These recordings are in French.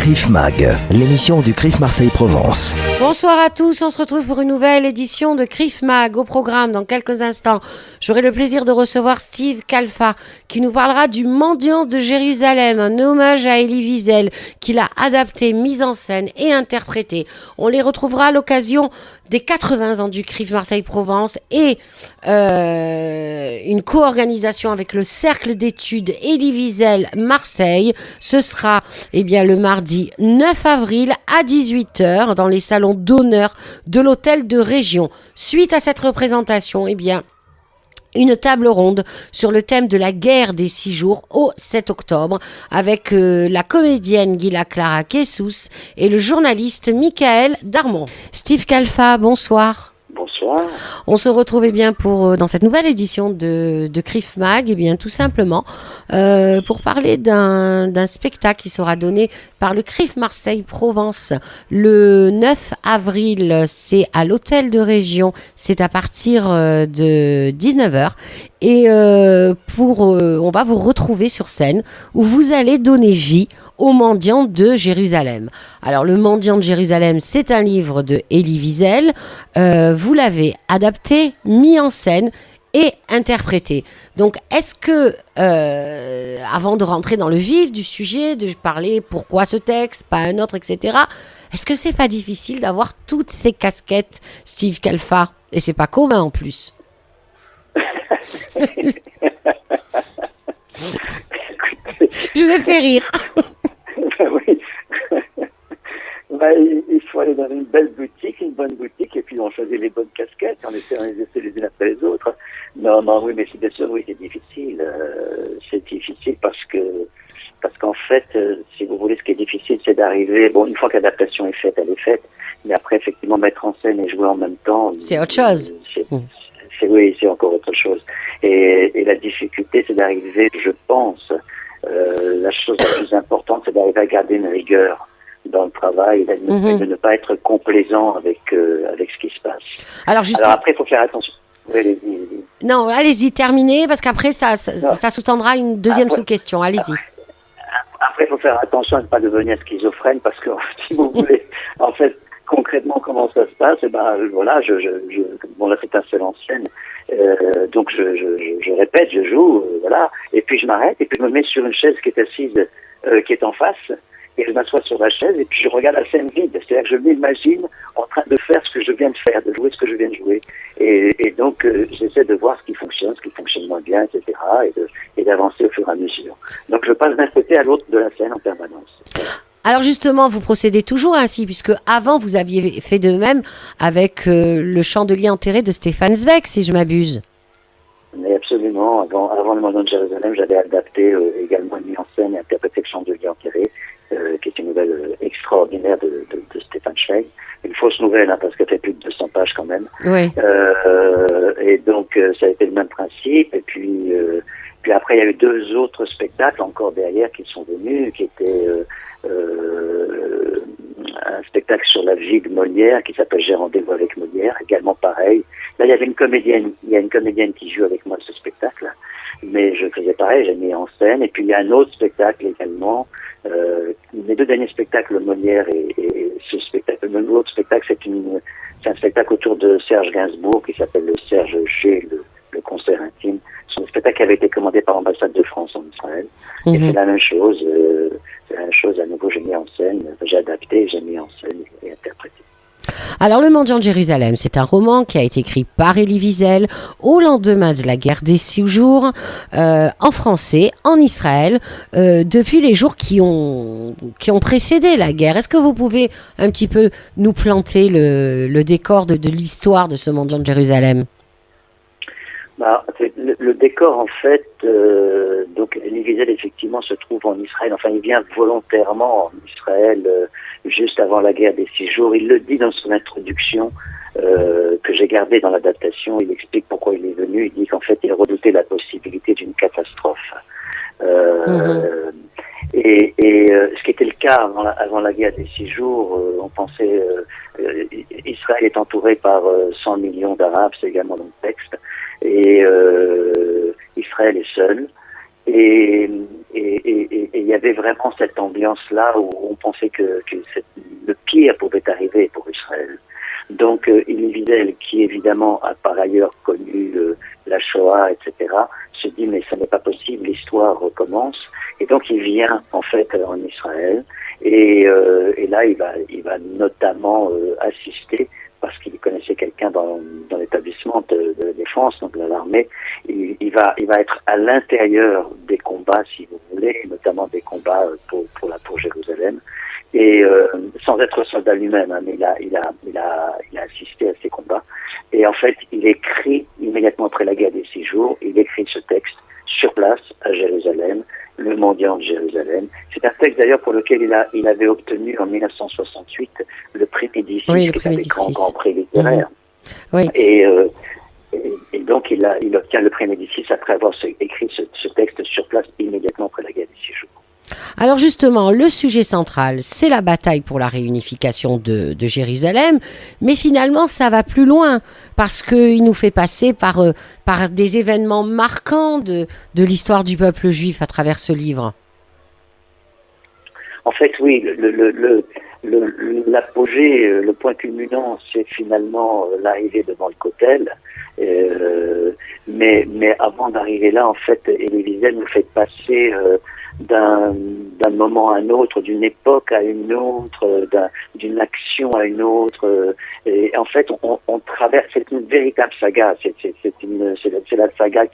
CRIF Mag, l'émission du CRIF Marseille-Provence. Bonsoir à tous, on se retrouve pour une nouvelle édition de CRIF Mag. Au programme, dans quelques instants, j'aurai le plaisir de recevoir Steve Calfa, qui nous parlera du Mendiant de Jérusalem, un hommage à Elie Wiesel, qu'il a adapté, mis en scène et interprété. On les retrouvera à l'occasion des 80 ans du CRIF Marseille-Provence et une co-organisation avec le Cercle d'études Elie Wiesel Marseille. Ce sera le mardi 9 avril à 18h dans les salons d'honneur de l'hôtel de région. Suite à cette représentation, une table ronde sur le thème de la guerre des 6 jours au 7 octobre avec la comédienne Gila Clara Kessous et le journaliste Michael Darmon. Steve Calfa, bonsoir. Bonsoir. On se retrouve pour dans cette nouvelle édition de CRIF Mag, tout simplement pour parler d'un spectacle qui sera donné par le CRIF Marseille-Provence le 9 avril. C'est à l'hôtel de région, c'est à partir de 19h et on va vous retrouver sur scène où vous allez donner vie au Mendiant de Jérusalem. Alors, le Mendiant de Jérusalem, c'est un livre de Elie Wiesel. Vous l'avez adapté, mis en scène et interprété. Donc, est-ce que, avant de rentrer dans le vif du sujet, de parler pourquoi ce texte, pas un autre, etc., est-ce que c'est pas difficile d'avoir toutes ces casquettes, Steve Calfa? Et c'est pas commun en plus. Je vous ai fait rire. Oui. Il faut aller dans une belle boutique, une bonne boutique, et puis on choisit les bonnes casquettes, on essaie de les laisser les unes après les autres. Non, oui, mais c'est bien sûr, oui, c'est difficile. C'est difficile parce qu'en fait, si vous voulez, ce qui est difficile, c'est d'arriver, une fois que l'adaptation est faite, elle est faite, mais après, effectivement, mettre en scène et jouer en même temps. C'est autre chose. C'est encore autre chose. Et la difficulté, c'est d'arriver, je pense, la chose la plus importante, c'est d'arriver à garder une rigueur dans le travail, de ne pas être complaisant avec ce qui se passe. Alors après, il faut faire attention. Oui, allez-y. Non, allez-y, terminez, parce qu'après, ça sous-tendra une deuxième sous-question. Allez-y. Après, il faut faire attention à ne pas devenir schizophrène, parce que, si vous voulez, en fait, concrètement, comment ça se passe, là, c'est un seul en scène. Donc je répète, je joue, et puis je m'arrête, et puis je me mets sur une chaise qui est assise, qui est en face, et je m'assois sur la chaise, et puis je regarde la scène vide, c'est-à-dire que je m'imagine en train de faire ce que je viens de faire, de jouer ce que je viens de jouer, et donc j'essaie de voir ce qui fonctionne moins bien, etc., et d'avancer au fur et à mesure. Donc je passe d'un côté à l'autre de la scène en permanence. Alors justement, vous procédez toujours ainsi, puisque avant vous aviez fait de même avec le Chandelier enterré de Stéphane Zweig, si je m'abuse. Mais absolument, avant le Mendiant de Jérusalem, j'avais adapté également une mise en scène et interprété le Chandelier enterré, qui est une nouvelle extraordinaire de Stéphane Zweig. Une fausse nouvelle, parce qu'elle fait plus de 200 pages quand même. Oui. Et donc ça a été le même principe, et puis après il y a eu 2 autres spectacles encore derrière qui sont venus, qui étaient un spectacle sur la vie de Molière qui s'appelle J'ai rendez-vous avec Molière, également pareil. Là, il y a une comédienne qui joue avec moi ce spectacle, mais je faisais pareil, j'ai mis en scène. Et puis il y a un autre spectacle également. Les 2 derniers spectacles, Molière et ce spectacle, l'autre spectacle, c'est un spectacle autour de Serge Gainsbourg qui s'appelle le Serge G, le concert intime. C'est un spectacle qui avait été commandé par l'ambassade de France en Israël. Et c'est la même chose. À nouveau, j'ai mis en scène, j'ai adapté, j'ai mis en scène et interprété. Alors, Le Mendiant de Jérusalem, c'est un roman qui a été écrit par Elie Wiesel au lendemain de la guerre des 6 jours, en français, en Israël, depuis les jours qui ont précédé la guerre. Est-ce que vous pouvez un petit peu nous planter le décor de l'histoire de ce Mendiant de Jérusalem? Le décor, en fait, donc Elie Wiesel, effectivement, se trouve en Israël. Enfin, il vient volontairement en Israël juste avant la guerre des 6 jours. Il le dit dans son introduction que j'ai gardé dans l'adaptation. Il explique pourquoi il est venu. Il dit qu'en fait, il redoutait la possibilité d'une catastrophe. Et ce qui était le cas avant la guerre des 6 jours, on pensait Israël est entouré par 100 millions d'Arabes, c'est également dans le texte, et Israël est seul. Et il y avait vraiment cette ambiance-là où on pensait que le pire pouvait arriver pour Israël. Donc Elie Wiesel, qui évidemment a par ailleurs connu la Shoah, etc., se dit mais ça n'est pas possible, l'histoire recommence. Et donc il vient en fait en Israël et là il va notamment assister, parce qu'il connaissait quelqu'un dans l'établissement de la défense, donc de l'armée. Il va être à l'intérieur des combats, si vous voulez, notamment des combats pour Jérusalem. Et sans être soldat lui-même, hein, mais il a assisté à ces combats. Et en fait, il écrit immédiatement après la guerre des 6 jours, il écrit ce texte sur place à Jérusalem, le mendiant de Jérusalem. C'est un texte d'ailleurs pour lequel il avait obtenu en 1968 le prix Médicis, oui, le qui prix est un Médicis. grand prix littéraire. Oui. Et donc il obtient le prix Médicis après avoir écrit ce texte sur place immédiatement après la guerre des 6 jours. Alors justement, le sujet central, c'est la bataille pour la réunification de Jérusalem, mais finalement, ça va plus loin, parce qu'il nous fait passer par des événements marquants de l'histoire du peuple juif à travers ce livre. En fait, oui, l'apogée, le point culminant, c'est finalement l'arrivée devant le Kotel. Mais avant d'arriver là, en fait, Elie Wiesel nous fait passer d'un moment à un autre, d'une époque à une autre, d'une action à une autre. Et en fait, on traverse, c'est une véritable saga. C'est la saga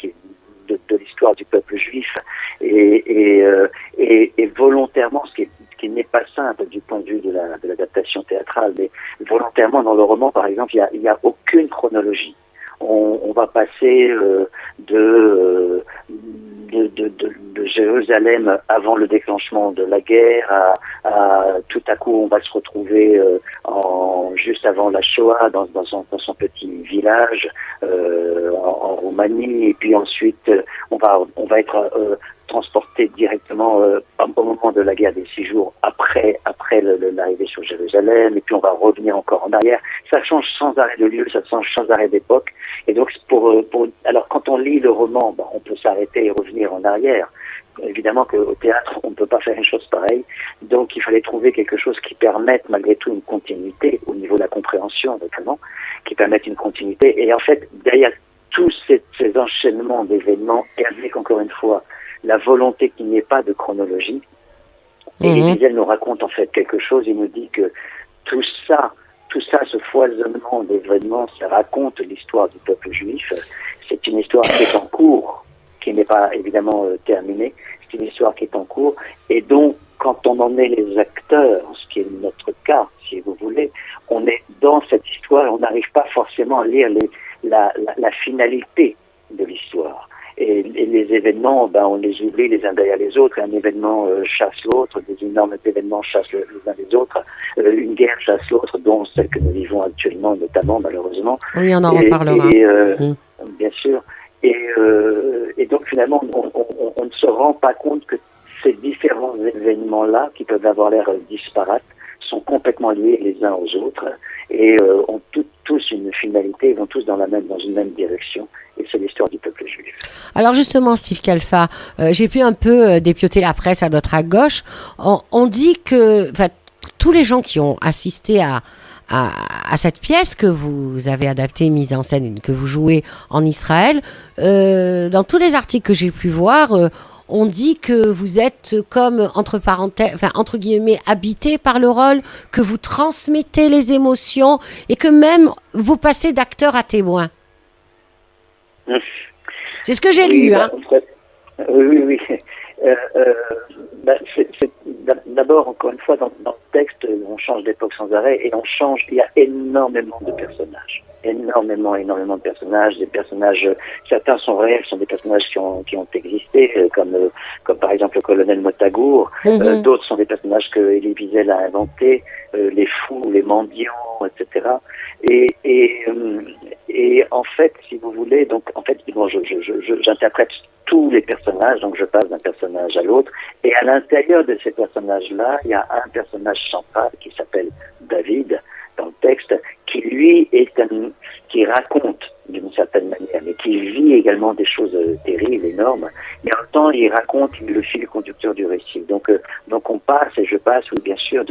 de l'histoire du peuple juif. Et volontairement, ce qui n'est pas simple du point de vue de l'adaptation théâtrale, mais volontairement dans le roman, par exemple, il y a aucune chronologie. On va passer de Jérusalem avant le déclenchement de la guerre à tout à coup on va se retrouver juste avant la Shoah dans son petit village en Roumanie, et puis ensuite on va être transporté directement au moment de la guerre des 6 jours après l'arrivée sur Jérusalem, et puis on va revenir encore en arrière. Ça change sans arrêt de lieu, ça change sans arrêt d'époque. Et donc alors quand on lit le roman, on peut s'arrêter et revenir en arrière. Évidemment qu'au théâtre, on ne peut pas faire une chose pareille. Donc il fallait trouver quelque chose qui permette malgré tout une continuité au niveau de la compréhension notamment, qui permette une continuité. Et en fait, derrière tous ces enchaînements d'événements, et avec encore une fois la volonté qu'il n'y ait pas de chronologie, et Elie Wiesel nous raconte en fait quelque chose. Il nous dit que tout ça, ce foisonnement d'événements, ça raconte l'histoire du peuple juif. C'est une histoire qui est en cours, qui n'est pas évidemment terminée. C'est une histoire qui est en cours, et donc quand on en est les acteurs, ce qui est notre cas, si vous voulez, on est dans cette histoire. On n'arrive pas forcément à lire la finalité de l'histoire. Et les événements, on les oublie les uns derrière les autres. Un événement chasse l'autre, des énormes événements chassent les uns les autres. Une guerre chasse l'autre, dont celle que nous vivons actuellement, notamment, malheureusement. Oui, on en reparlera. Bien sûr. Et donc, finalement, on ne se rend pas compte que ces différents événements-là, qui peuvent avoir l'air disparates, sont complètement liés les uns aux autres et ont tous une finalité, vont tous dans une même direction, et c'est l'histoire du peuple juif. Alors justement, Steve Kalfa, j'ai pu un peu dépioter la presse à droite à gauche. On dit que tous les gens qui ont assisté à cette pièce que vous avez adaptée, mise en scène, que vous jouez en Israël, dans tous les articles que j'ai pu voir, on dit que vous êtes comme, entre guillemets, habité par le rôle, que vous transmettez les émotions et que même vous passez d'acteur à témoin. C'est ce que j'ai lu, hein. Oui. D'abord, encore une fois, dans le texte, on change d'époque sans arrêt, et il y a énormément de personnages. Énormément de personnages. Des personnages, certains sont réels, sont des personnages qui ont existé, comme par exemple le colonel Motagour. D'autres sont des personnages que Elie Wiesel a inventés, les fous, les mendiants, etc. Et en fait, si vous voulez, donc en fait, j'interprète tous les personnages, donc je passe d'un personnage à l'autre, et à l'intérieur de ces personnages-là, il y a un personnage central qui s'appelle David, dans le texte, qui lui qui raconte d'une certaine manière, mais qui vit également des choses terribles, énormes. Et en même temps, il raconte le fil conducteur du récit. Donc on passe, et je passe, oui, bien sûr,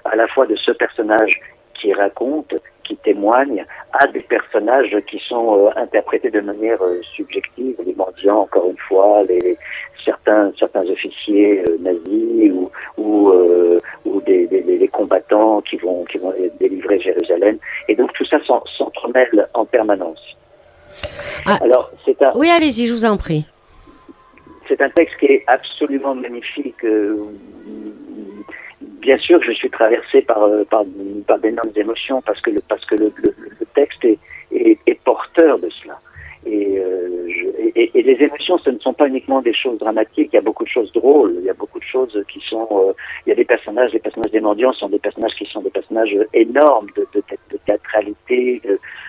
à la fois de ce personnage qui raconte, qui témoigne, à des personnages qui sont interprétés de manière subjective, les mendiants, encore une fois, certains officiers nazis ou des combattants qui vont délivrer Jérusalem. Et donc tout ça s'entremêle en permanence. Alors, oui, allez-y, je vous en prie. C'est un texte qui est absolument magnifique. Bien sûr que je suis traversé par d'énormes émotions parce que le texte est porteur de cela. Et les émotions, ce ne sont pas uniquement des choses dramatiques. Il y a beaucoup de choses drôles. Il y a beaucoup de choses qui sont. Il y a des personnages des mendiants sont des personnages qui sont des personnages énormes de théâtralité,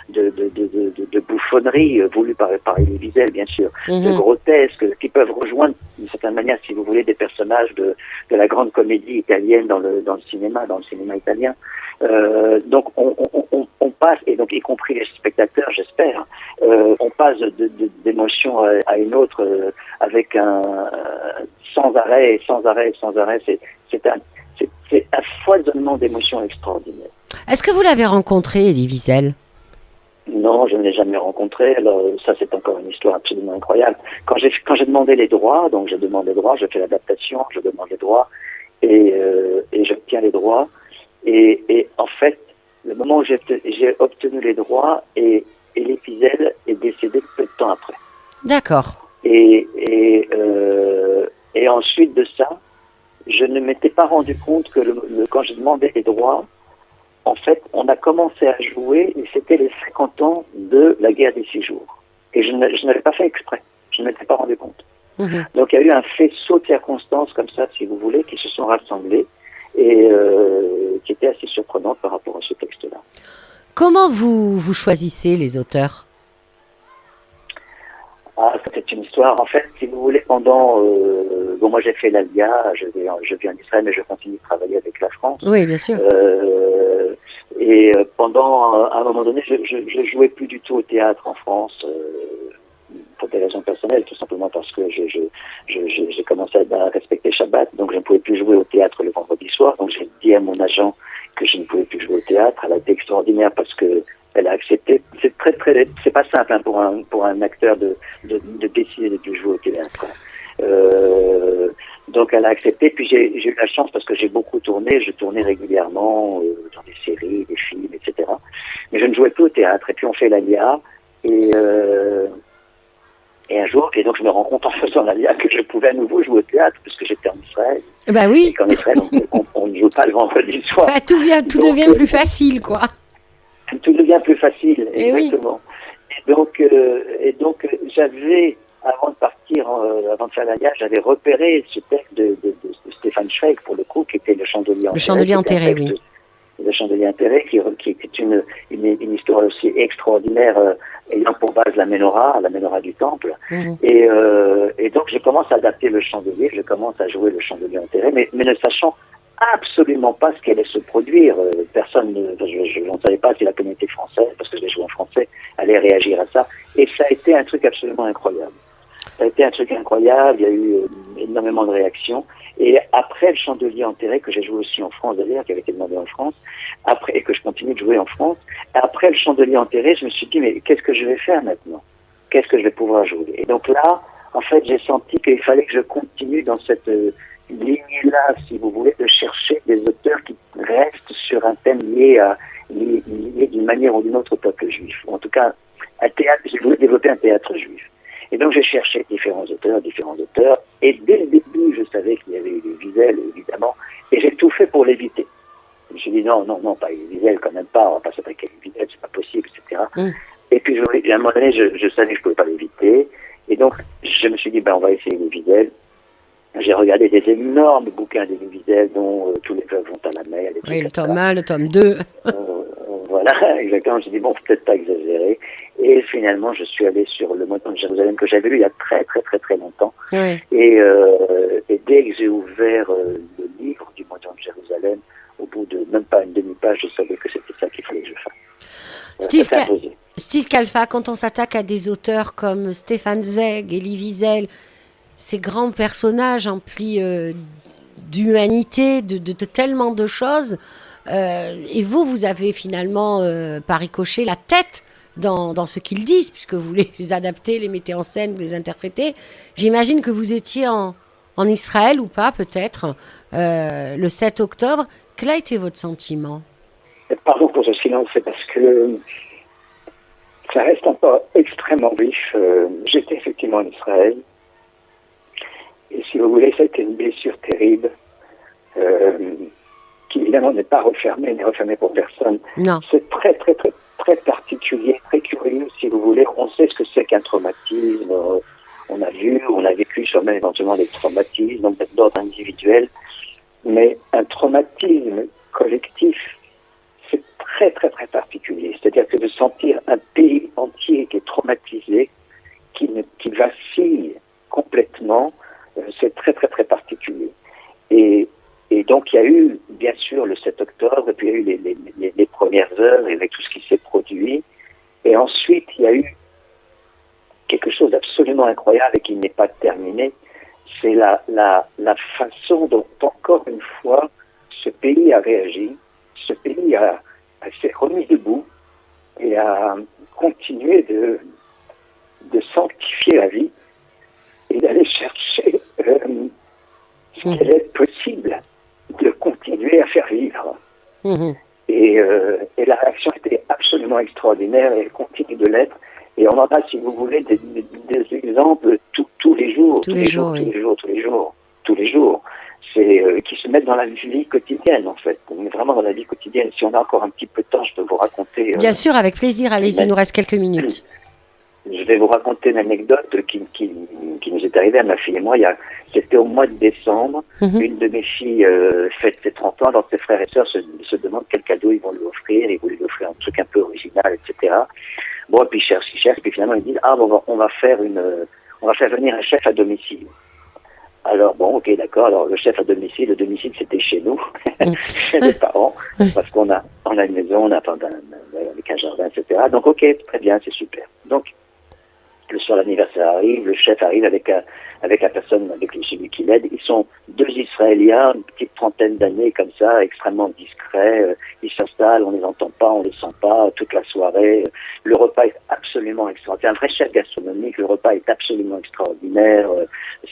de bouffonnerie voulue par Elie Wiesel, bien sûr, de grotesque, qui peuvent rejoindre d'une certaine manière, si vous voulez, des personnages de la grande comédie italienne dans le cinéma italien. Donc on passe, et donc y compris les spectateurs, j'espère, on passe d'émotion à une autre avec sans arrêt. C'est un foisonnement d'émotions extraordinaire. Est-ce que vous l'avez rencontré, Elie Wiesel? Non, je ne l'ai jamais rencontré. Alors ça, c'est encore une histoire absolument incroyable. Quand j'ai demandé les droits, donc je demande les droits, je fais l'adaptation, je demande les droits et j'obtiens les droits. Et en fait, le moment où j'ai obtenu les droits, et Elie Wiesel est décédé peu de temps après. D'accord. Et ensuite de ça, je ne m'étais pas rendu compte que quand j'ai demandé les droits, en fait, on a commencé à jouer, et c'était les 50 ans de la guerre des 6 jours. Et je n'avais pas fait exprès. Je ne m'étais pas rendu compte. Donc il y a eu un faisceau de circonstances comme ça, si vous voulez, qui se sont rassemblées et qui était assez surprenante par rapport à ce texte-là. Comment vous choisissez les auteurs? Ah, c'est une histoire. En fait, si vous voulez, pendant... moi j'ai fait l'ALIA, je vis en Israël, mais je continue de travailler avec la France. Oui, bien sûr. Et pendant un moment donné, je jouais plus du tout au théâtre en France, pour des raisons personnelles, tout simplement parce que j'ai commencé à respecter Shabbat, donc je ne pouvais plus jouer au théâtre le vendredi soir. Donc j'ai dit à mon agent que je ne pouvais plus jouer au théâtre. Elle a été extraordinaire parce que elle a accepté. C'est c'est pas simple hein, pour un acteur de décider de plus jouer au théâtre. Donc elle a accepté, puis j'ai eu la chance parce que j'ai beaucoup tourné, je tournais régulièrement dans des séries, des films, etc. Mais je ne jouais plus au théâtre, et puis on fait l'ALIA, et un jour, et donc je me rends compte en faisant l'ALIA que je pouvais à nouveau jouer au théâtre, puisque j'étais en Israël. Bah oui. Et qu'en Israël, on ne joue pas le vendredi soir. Bah, tout devient plus facile, quoi. Tout devient plus facile, et exactement. Oui. Et donc j'avais... Avant de partir, avant de faire l'ALIA, j'avais repéré ce texte de Stéphane Zweig, pour le coup, qui était Le Chandelier enterré. Le Chandelier enterré, oui. Le Chandelier enterré, qui est une histoire aussi extraordinaire, ayant pour base la menorah du temple. Et donc, je commence à adapter le Chandelier, je commence à jouer le Chandelier enterré, mais ne sachant absolument pas ce qui allait se produire. Personne, je ne savais pas si la communauté française, parce que je l'ai joué en français, allait réagir à ça. Et ça a été un truc absolument incroyable. Ça a été un truc incroyable, il y a eu énormément de réactions. Et après le Chandelier enterré, que j'ai joué aussi en France d'ailleurs, qui avait été demandé en France, et que je continue de jouer en France, après le Chandelier enterré, je me suis dit, mais qu'est-ce que je vais faire maintenant? Qu'est-ce que je vais pouvoir jouer? Et donc là, en fait, j'ai senti qu'il fallait que je continue dans cette ligne-là, si vous voulez, de chercher des auteurs qui restent sur un thème lié d'une manière ou d'une autre au peuple juif. Ou en tout cas, j'ai voulu développer un théâtre juif. Et donc j'ai cherché différents auteurs, et dès le début, je savais qu'il y avait Elie Wiesel, évidemment, et j'ai tout fait pour l'éviter. Je me suis dit non, pas Elie Wiesel, quand même pas, on va pas s'attaquer à Elie Wiesel, c'est pas possible, etc. Et puis à un moment donné, je savais que je pouvais pas l'éviter, et donc je me suis dit, on va essayer Elie Wiesel. J'ai regardé des énormes bouquins d'Elie Wiesel, dont Tous les fleuves vont à la mer. Oui, le tome 1, le tome 2. Voilà, exactement. J'ai dit, peut-être pas exagéré. Et finalement, je suis allé sur Le Mendiant de Jérusalem, que j'avais lu il y a très, très, très, très longtemps. Oui. Et dès que j'ai ouvert le livre du Mendiant de Jérusalem, au bout de même pas une demi-page, je savais que c'était ça qu'il s'imposer. Steve Kalfa, quand on s'attaque à des auteurs comme Stefan Zweig, Elie Wiesel, ces grands personnages emplis d'humanité, de tellement de choses, et vous avez finalement, par ricochet, la tête dans ce qu'ils disent, puisque vous les adaptez, les mettez en scène, vous les interprétez. J'imagine que vous étiez en Israël ou pas, peut-être, le 7 octobre. Quel a été votre sentiment ? Pardon pour ce silence, c'est parce que ça reste encore extrêmement riche. J'étais effectivement en Israël. Et si vous voulez, ça a été une blessure terrible, qui évidemment n'est pas refermée pour personne. Non. C'est très, très, très, très particulier, très curieux, si vous voulez. On sait ce que c'est qu'un traumatisme. On a vécu soi-même éventuellement des traumatismes, donc d'ordre individuel. Mais un traumatisme collectif, c'est très, très, très particulier. C'est-à-dire que de sentir un pays entier qui est traumatisé, qui vacille complètement, c'est très, très, très particulier. Et donc, il y a eu, bien sûr, le 7 octobre, et puis il y a eu les premières heures, avec tout ce qui s'est produit. Et ensuite, il y a eu quelque chose d'absolument incroyable et qui n'est pas terminé. C'est la façon dont, encore une fois, ce pays a réagi. Ce pays s'est remis debout et a continué de sanctifier la vie et d'aller chercher ce qu'il est possible de continuer à faire vivre. Et la réaction était absolument extraordinaire et elle continue de l'être. Et on en a, si vous voulez, des exemples tous les jours. Tous les jours. C'est qui se mettent dans la vie quotidienne, en fait. On est vraiment dans la vie quotidienne. Si on a encore un petit peu de temps, je peux vous raconter... Bien sûr, avec plaisir. Allez-y, il nous reste quelques minutes. Je vais vous raconter une anecdote qui nous est arrivée à ma fille et moi. C'était au mois de décembre. Une de mes filles fête ses 30 ans. Alors ses frères et sœurs se demandent quel cadeau ils vont lui offrir. Ils vont lui offrir un truc un peu original, etc. Bon, et puis ils cherchent, puis finalement ils disent on va faire venir un chef à domicile. Alors bon, ok, d'accord. Alors le chef à domicile, le domicile c'était chez nous, chez les parents, parce qu'on a une maison, on a avec un jardin, etc. Donc ok, très bien, c'est super. Donc le soir l'anniversaire arrive, le chef arrive avec la personne, avec celui qui l'aide. Ils sont 2 Israéliens, une petite trentaine d'années comme ça, extrêmement discrets. Ils s'installent, on les entend pas, on les sent pas toute la soirée. Le repas est absolument extraordinaire. C'est un vrai chef gastronomique. Le repas est absolument extraordinaire.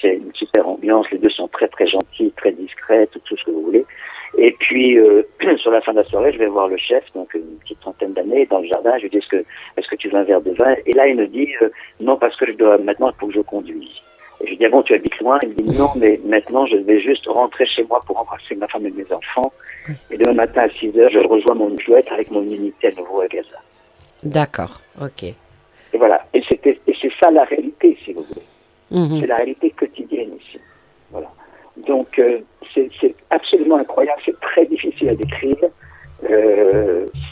C'est une super ambiance. Les deux sont très très gentils, très discrets, tout ce que vous voulez. Et puis sur la fin de la soirée, je vais voir le chef, donc une petite trentaine d'années, dans le jardin. Je lui dis est-ce que tu veux un verre de vin? Et là, il me dit non, parce que maintenant il faut que je conduise. Et je lui dis bon, tu habites loin? Il me dit non, mais maintenant je vais juste rentrer chez moi pour embrasser ma femme et mes enfants. Et demain matin à 6h, je rejoins mon jouet avec mon unité à nouveau à Gaza. D'accord, ok. Et voilà. Et c'est ça la réalité, si vous voulez. C'est la réalité quotidienne ici. Voilà. Donc c'est absolument incroyable, c'est très difficile à décrire.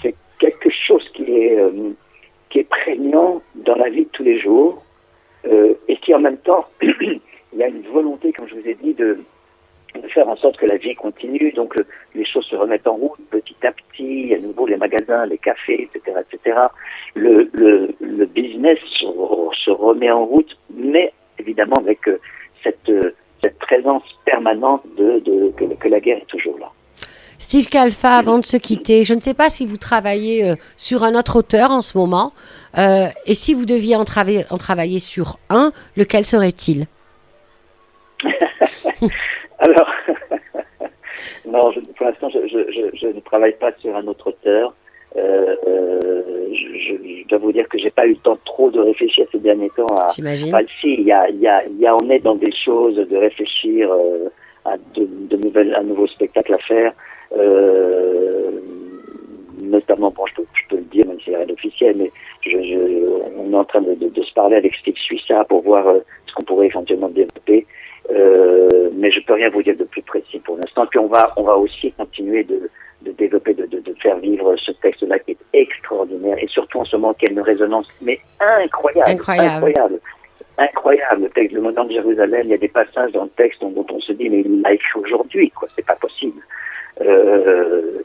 C'est quelque chose qui est prégnant dans la vie de tous les jours et qui en même temps, il y a une volonté, comme je vous ai dit, de faire en sorte que la vie continue. Donc les choses se remettent en route petit à petit, à nouveau les magasins, les cafés, etc., etc. Le business se remet en route, mais évidemment avec cette présence permanente que la guerre est toujours là. Steve Kalfa, avant de se quitter, je ne sais pas si vous travaillez sur un autre auteur en ce moment, et si vous deviez en travailler sur un, lequel serait-il? Alors, non, pour l'instant, je ne travaille pas sur un autre auteur. Je dois vous dire que j'ai pas eu le temps trop de réfléchir ces derniers temps à. J'imagine. Enfin, si, on est dans des choses de réfléchir à un nouveau spectacle à faire, notamment, bon, je peux le dire, même si c'est rien d'officiel, mais on est en train de se parler avec Steve Suissa pour voir ce qu'on pourrait éventuellement développer. Mais je peux rien vous dire de plus précis pour l'instant. Puis on va aussi continuer de développer, de faire vivre ce texte-là qui est extraordinaire et surtout en ce moment qui a une résonance mais incroyable. Le texte, le Monument de Jérusalem, il y a des passages dans le texte dont on se dit mais il l'a écrit aujourd'hui, quoi, c'est pas possible.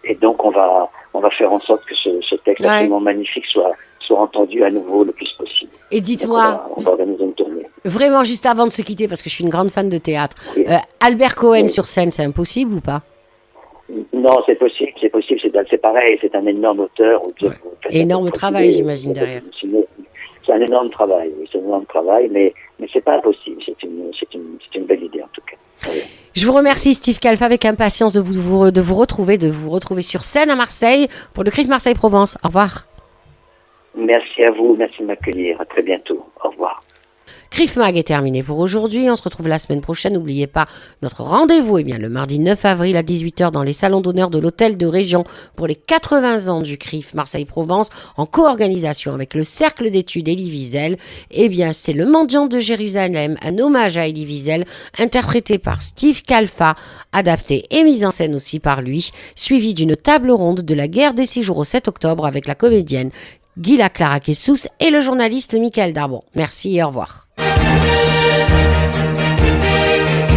Et donc on va faire en sorte que ce texte absolument magnifique soit soit entendu à nouveau le plus possible. Et dites-moi, On va organiser une tournée. vraiment juste avant de se quitter, parce que je suis une grande fan de théâtre, Oui. Albert Cohen Oui. sur scène, c'est impossible ou pas? Non, c'est possible, c'est pareil, c'est un énorme auteur. Énorme travail, j'imagine, derrière. C'est un énorme travail, oui, c'est un énorme travail, mais c'est pas impossible, c'est une belle idée en tout cas. Oui. Je vous remercie Steve Calfa, avec impatience de vous retrouver sur scène à Marseille pour le CRIF Marseille-Provence. Au revoir. Merci à vous, merci de m'accueillir, à très bientôt, au revoir. CRIF Mag est terminé pour aujourd'hui. On se retrouve la semaine prochaine. N'oubliez pas notre rendez-vous, le mardi 9 avril à 18h dans les salons d'honneur de l'Hôtel de Région pour les 80 ans du CRIF Marseille-Provence en co-organisation avec le Cercle d'études Elie Wiesel. C'est le Mendiant de Jérusalem, un hommage à Elie Wiesel, interprété par Steve Calfa, adapté et mis en scène aussi par lui, suivi d'une table ronde de la guerre des 6 jours au 7 octobre avec la comédienne Gila Clara Kessous et le journaliste Michael Darbon. Merci et au revoir.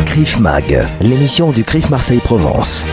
CRIF Mag, l'émission du CRIF Marseille-Provence.